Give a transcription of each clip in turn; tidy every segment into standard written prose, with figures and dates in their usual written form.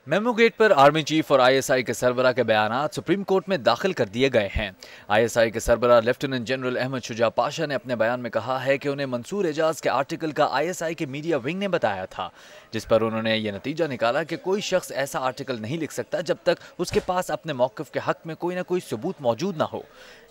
Memo gate पर army chief और ISI के सरबराह के बयानात सुप्रीम कोर्ट में दाखिल कर दिए गए हैं। आईएसआई के सरबराह लेफ्टिनेंट जनरल अहमद शुजा पाशा ने अपने बयान में कहा है कि उन्हें मंसूर एजाज के आर्टिकल का आईएसआई के मीडिया विंग ने बताया था, जिस पर उन्होंने ये नतीजा निकाला कि कोई शख्स ऐसा आर्टिकल नहीं लिख सकता जब तक उसके पास अपने मौक़िफ़ के हक में कोई ना कोई सबूत मौजूद ना हो।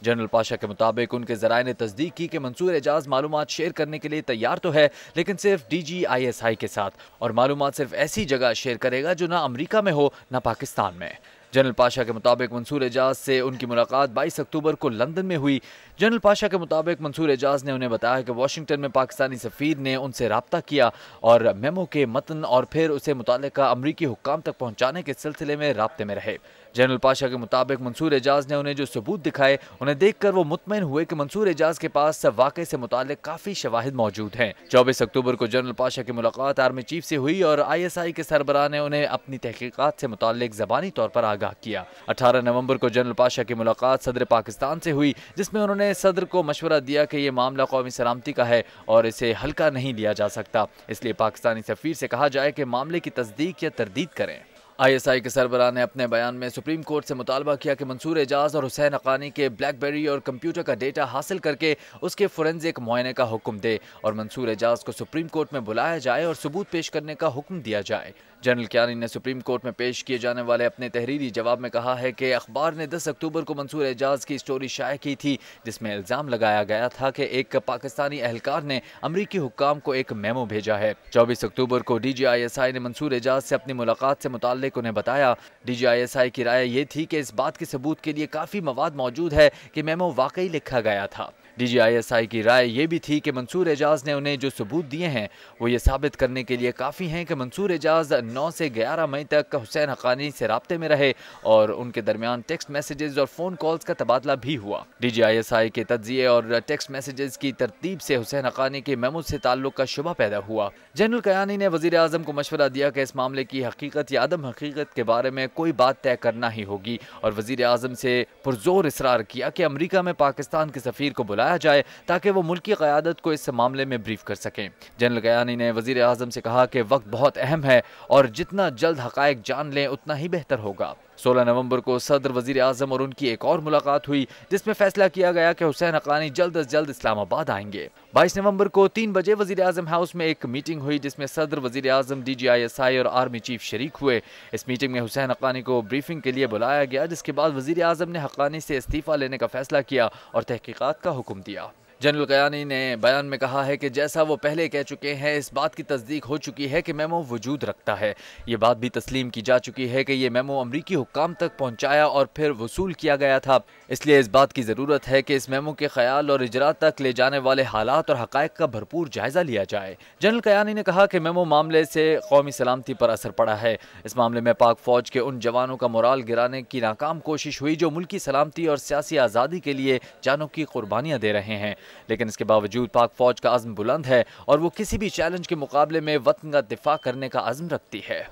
जनरल पाशा के मुताबिक उनके ज़राए ने तस्दीक की कि मंसूर एजाज मालूमात शेयर करने के लिए तैयार तो है, लेकिन सिर्फ DGISI के साथ, और मालूमात सिर्फ ऐसी जगह शेयर करेगा जो ना अमेरिका में हो ना पाकिस्तान में। जनरल पाशा के मुताबिक मंसूर एजाज से उनकी मुलाकात 22 अक्टूबर को लंदन में हुई। जनरल पाशा के मुताबिक मंसूर एजाज ने उन्हें बताया कि वाशिंगटन में पाकिस्तानी सफ़ीर ने उनसे रब्ता किया और मेमो के मतन और फिर उसे मुताल्लिका अमरीकी हुक्काम तक पहुँचाने के सिलसिले में राब्ते में रहे। जनरल पाशा के मुताबिक मंसूर एजाज ने उन्हें जो सबूत दिखाए, उन्हें देखकर वो मुतमईन हुए कि मंसूर एजाज के पास वाक़े से मुताल्लिक काफ़ी शवाहिद मौजूद हैं। 24 अक्टूबर को जनरल पाशा की मुलाकात आर्मी चीफ से हुई और ISI के सरबराह ने उन्हें अपनी तहकीकात से मुताल्लिक ज़बानी तौर पर आगाह किया। 18 नवंबर को जनरल पाशा की मुलाकात सदर पाकिस्तान से हुई, जिसमें उन्होंने सदर को मशवरा दिया कि ये मामला कौमी सलामती का है और इसे हल्का नहीं लिया जा सकता, इसलिए पाकिस्तानी सफ़ीर से कहा जाए कि मामले की तस्दीक या तरदीद करें। ISI के सरबराह ने अपने बयान में सुप्रीम कोर्ट से मुतालबा किया कि मंसूर एजाज और हुसैन हक्कानी के ब्लैकबेरी और कंप्यूटर का डेटा हासिल करके उसके फोरेंसिक मुआयने का हुक्म दे और मंसूर एजाज को सुप्रीम कोर्ट में बुलाया जाए और सबूत पेश करने का हुक्म दिया जाए। जनरल कियानी ने सुप्रीम कोर्ट में पेश किए जाने वाले अपने तहरीरी जवाब में कहा है कि अखबार ने 10 अक्टूबर को मंसूर एजाज की स्टोरी शाया की थी, जिसमें इल्ज़ाम लगाया गया था कि एक पाकिस्तानी एहलकार ने अमरीकी हुक्काम को एक मेमो भेजा है। 24 अक्टूबर को DGISI ने मंसूर एजाज से अपनी मुलाकात से मुताल्लिक उन्हें बताया। DGISI की राय ये थी कि इस बात के सबूत के लिए काफ़ी मवाद मौजूद है कि मेमो वाकई लिखा गया था। DGISI की राय ये भी थी कि मंसूर एजाज ने उन्हें जो सबूत दिए हैं वो ये साबित करने के लिए काफ़ी हैं कि मंसूर एजाज 9 से 11 मई तक हुसैन हक्कानी से राब्ते में रहे और उनके दरमियान टेक्स्ट मैसेजेस और फ़ोन कॉल्स का तबादला भी हुआ। DGISI के तज्ज़िये और टेक्स्ट मैसेजेस की तरतीब से हुसैन हक्कानी के मेमो से ताल्लुक़ का शुबा पैदा हुआ। जनरल कियानी ने वज़ीर आज़म को मशवरा दिया कि इस मामले की हकीकत या अदम हकीकत के बारे में कोई बात तय करना ही होगी और वज़ीर आज़म से पुरज़ोर इसरार किया कि अमरीका में पाकिस्तान के सफ़ीर को बुलाया जाए ताकि वो मुल्की क़यादत को इस मामले में ब्रीफ कर सकें। जनरल कियानी ने वज़ीर आज़म से कहा कि वक्त बहुत अहम है और जितना जल्द हक़ाइक़ जान लें उतना ही बेहतर होगा। 16 नवंबर को सदर वज़ीर आज़म और उनकी एक और मुलाकात हुई, जिसमें फैसला किया गया कि हुसैन हक्कानी जल्द अज जल्द इस्लामाबाद आएंगे। 22 नवंबर को 3 बजे वज़ीर आज़म हाउस में एक मीटिंग हुई, जिसमें सदर, वज़ीर आज़म, DGISI और आर्मी चीफ शरीक हुए। इस मीटिंग में हुसैन हक्कानी को ब्रीफिंग के लिए बुलाया गया, जिसके बाद वज़ीर आज़म ने हक्कानी से इस्तीफ़ा लेने का फैसला किया और तहकीकात का हुक्म दिया। जनरल कियानी ने बयान में कहा है कि जैसा वो पहले कह चुके हैं, इस बात की तस्दीक हो चुकी है कि मेमो वजूद रखता है। ये बात भी तस्लीम की जा चुकी है कि ये मेमो अमरीकी हुक्काम तक पहुंचाया और फिर वसूल किया गया था, इसलिए इस बात की ज़रूरत है कि इस मेमो के ख्याल और इजरा तक ले जाने वाले हालात और हक़ाइक़ का भरपूर जायज़ा लिया जाए। जनरल कियानी ने कहा कि मेमो मामले से कौमी सलामती पर असर पड़ा है। इस मामले में पाक फ़ौज के उन जवानों का मोराल गिराने की नाकाम कोशिश हुई जो मुल्की सलामती और सियासी आज़ादी के लिए जानों की कुर्बानियाँ दे रहे हैं, लेकिन इसके बावजूद पाक फ़ौज का अज़्म बुलंद है और वो किसी भी चैलेंज के मुकाबले में वतन का दिफा करने का अज़्म रखती है।